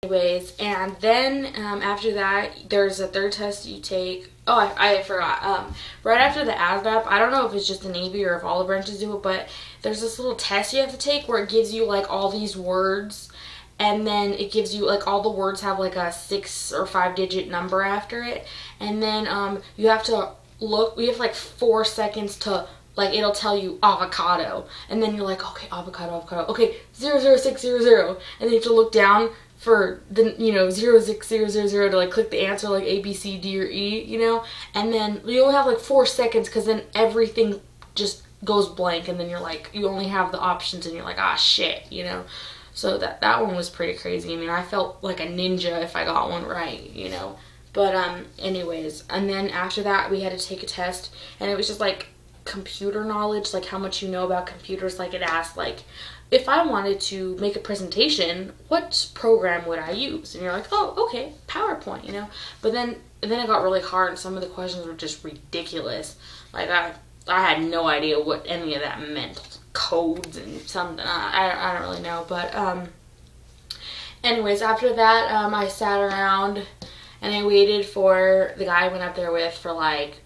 Anyways, and then after that, there's a third test you take. Oh, I forgot. Right after the ASVAB, I don't know if it's just the Navy or if all the branches do it, but there's this little test you have to take where it gives you like all these words, and then it gives you like all the words have like a 6 or 5 digit number after it, and then you have to look. We have like 4 seconds to, like, it'll tell you avocado, and then you're like, okay, avocado, okay, 00600, and then you have to look down for the 06000 to like click the answer, like A, B, C, D, or E, and then you only have like 4 seconds because then everything just goes blank, and then you're like, you only have the options, and you're like, ah, shit, So that one was pretty crazy. I mean, I felt like a ninja if I got one right, But anyways, and then after that we had to take a test, and it was just like computer knowledge, like how much you know about computers. Like it asked, like, if I wanted to make a presentation, what program would I use? And you're like, oh, okay, PowerPoint, But then it got really hard, and some of the questions were just ridiculous. Like I had no idea what any of that meant. Codes and something. I don't really know. But anyways, after that, I sat around and I waited for the guy I went up there with for like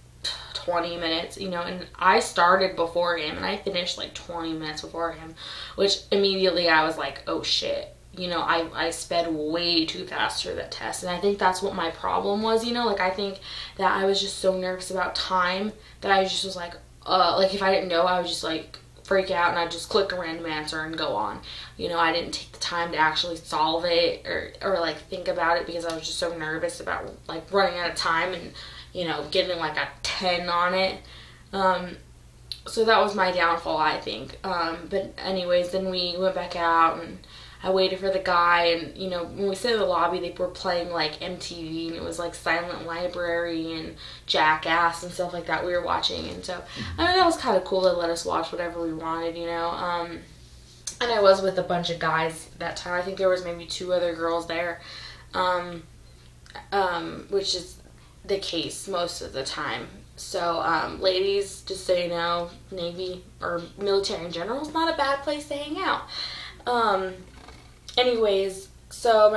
20 minutes, and I started before him and I finished like 20 minutes before him, which immediately I was like, oh shit, I sped way too fast through that test. And I think that's what my problem was, like I think that I was just so nervous about time that I just was like if I didn't know, I would just like freak out and I'd just click a random answer and go on. I didn't take the time to actually solve it or like think about it because I was just so nervous about like running out of time and getting like a 10 on it. So that was my downfall, I think. But anyways, then we went back out and I waited for the guy, and when we sat in the lobby, they were playing like MTV, and it was like Silent Library and Jackass and stuff like that we were watching. And so I mean, that was kind of cool. They let us watch whatever we wanted, and I was with a bunch of guys that time. I think there was maybe 2 other girls there, which is the case most of the time. So ladies, just so you know, Navy or military in general is not a bad place to hang out. Anyways, so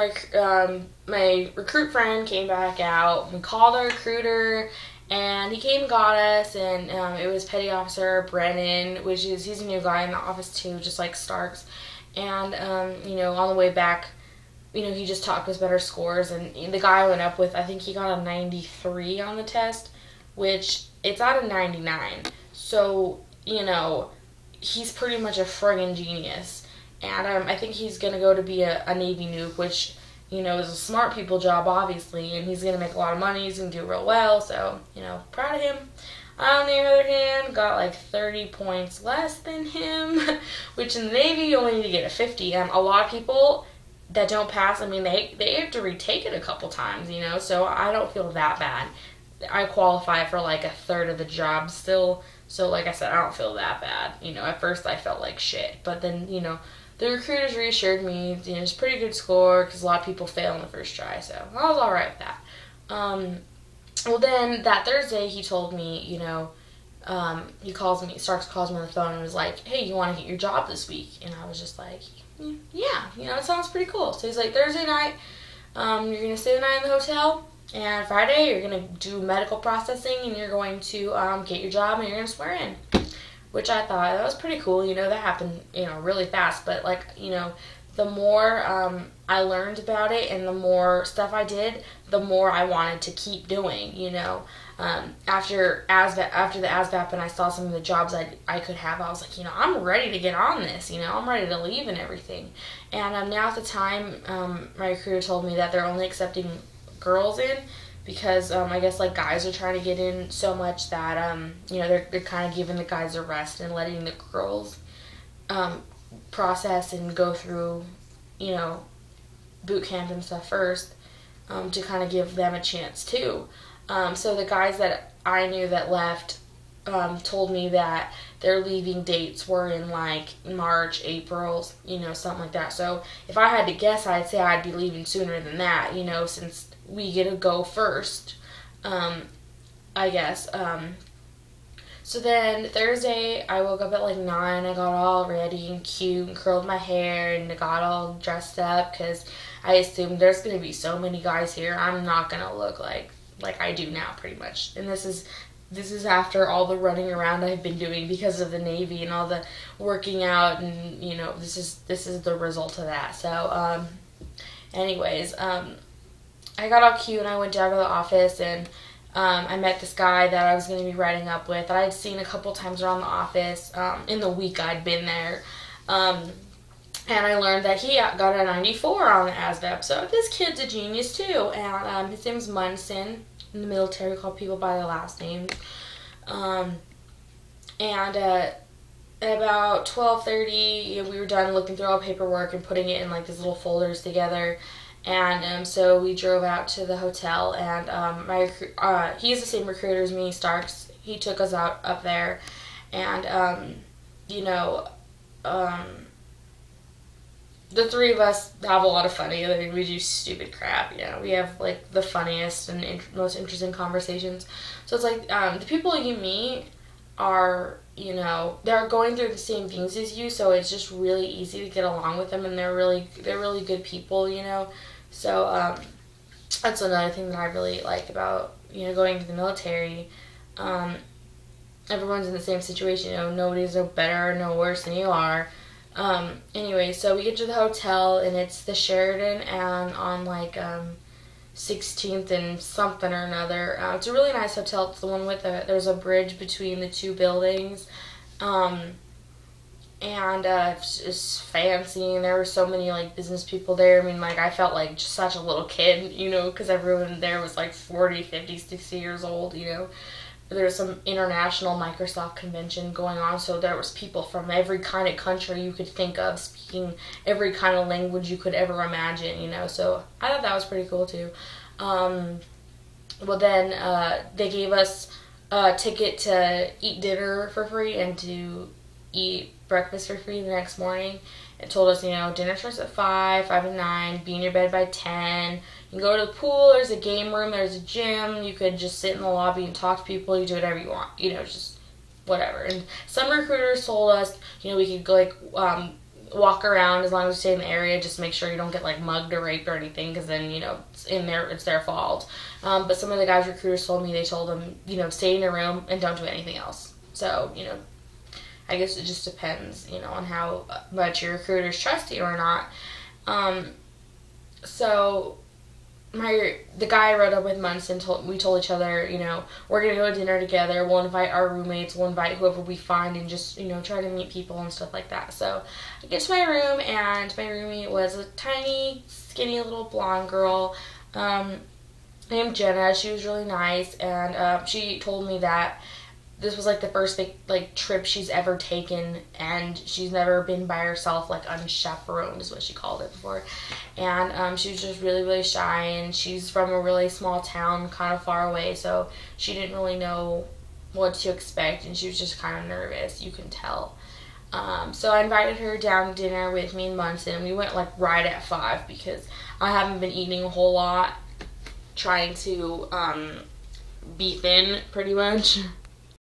my recruit friend came back out. We called our recruiter, and he came and got us, and it was Petty Officer Brennan, he's a new guy in the office too, just like Starks. And on the way back, he just talked us about our scores, and the guy I went up with, I think he got a 93 on the test, which it's out of 99. So, he's pretty much a friggin' genius. And I think he's going to go to be a Navy nuke, which, is a smart people job, obviously, and he's going to make a lot of money. He's going to do real well, so, proud of him. I, on the other hand, got like 30 points less than him, which in the Navy, you only need to get a 50. A lot of people that don't pass, I mean, they have to retake it a couple times, so I don't feel that bad. I qualify for like a third of the job still, so like I said, I don't feel that bad. At first I felt like shit, but then, the recruiters reassured me, it's a pretty good score because a lot of people fail in the first try, so I was alright with that. Well, then that Thursday he told me, Starks calls me on the phone and was like, hey, you want to get your job this week? And I was just like, yeah, it sounds pretty cool. So he's like, Thursday night, you're going to stay the night in the hotel, and Friday you're going to do medical processing, and you're going to get your job, and you're going to swear in. Which I thought, that was pretty cool, that happened, really fast, but, like, the more I learned about it and the more stuff I did, the more I wanted to keep doing, after the ASVAB and I saw some of the jobs I could have, I was like, I'm ready to get on this, I'm ready to leave and everything. And now at the time, my recruiter told me that they're only accepting girls in, because I guess like guys are trying to get in so much that they're kind of giving the guys a rest and letting the girls process and go through boot camp and stuff first, to kind of give them a chance too. So the guys that I knew that left told me that their leaving dates were in like March, April, something like that. So if I had to guess, I'd say I'd be leaving sooner than that, since we get to go first, I guess. So then Thursday, I woke up at like 9. I got all ready and cute and curled my hair and I got all dressed up because I assumed there's going to be so many guys here. I'm not going to look like I do now, pretty much. And this is after all the running around I've been doing because of the Navy and all the working out, and you know, this is the result of that. So anyways, I got all cute and I went down to the office, and I met this guy that I was going to be riding up with that I'd seen a couple times around the office in the week I'd been there. And I learned that he got a 94 on the ASVAB, so this kid's a genius too. And his name's Munson. In the military, we call people by their last names. And at about 12:30, we were done looking through all the paperwork and putting it in like these little folders together. And so we drove out to the hotel, and he's the same recruiter as me, Starks. He took us up there, and you know, the three of us have a lot of fun together. We do stupid crap, you know. We have like the funniest and most interesting conversations. So it's like the people you meet are, you know, they're going through the same things as you, so it's just really easy to get along with them, and they're really good people, you know. So that's another thing that I really like about, you know, going to the military. Everyone's in the same situation, you know. Nobody's no better or no worse than you are. Anyway, so we get to the hotel, and it's the Sheraton, and on like 16th and something or another. It's a really nice hotel. It's the one with there's a bridge between the two buildings, and it's just fancy, and there were so many like business people there. I mean, like, I felt like just such a little kid, you know, because everyone there was like 40, 50, 60 years old, you know. There was some international Microsoft convention going on, so there was people from every kind of country you could think of, speaking every kind of language you could ever imagine, you know. So I thought that was pretty cool too. Well, then they gave us a ticket to eat dinner for free and to eat breakfast for free the next morning. It told us, you know, dinner starts at 5 to 9, be in your bed by 10. You can go to the pool, there's a game room, there's a gym. You could just sit in the lobby and talk to people. You do whatever you want, you know, just whatever. And some recruiters told us, you know, we could go, like, walk around as long as we stay in the area. Just make sure you don't get, like, mugged or raped or anything, because then, you know, it's their fault. But some of the guys recruiters told me, they told them, you know, stay in your room and don't do anything else. So, you know, I guess it just depends, you know, on how much your recruiters trust you or not. So the guy I rode up with, Munson, we told each other, you know, we're going to go to dinner together. We'll invite our roommates. We'll invite whoever we find, and just, you know, try to meet people and stuff like that. So I get to my room, and my roommate was a tiny, skinny little blonde girl named Jenna. She was really nice, and she told me that this was like the first like trip she's ever taken, and she's never been by herself, like unchaperoned is what she called it before. And she was just really, really shy, and she's from a really small town kind of far away, so she didn't really know what to expect, and she was just kind of nervous, you can tell. So I invited her down to dinner with me and Munson, and we went like right at 5 because I haven't been eating a whole lot, trying to be thin pretty much.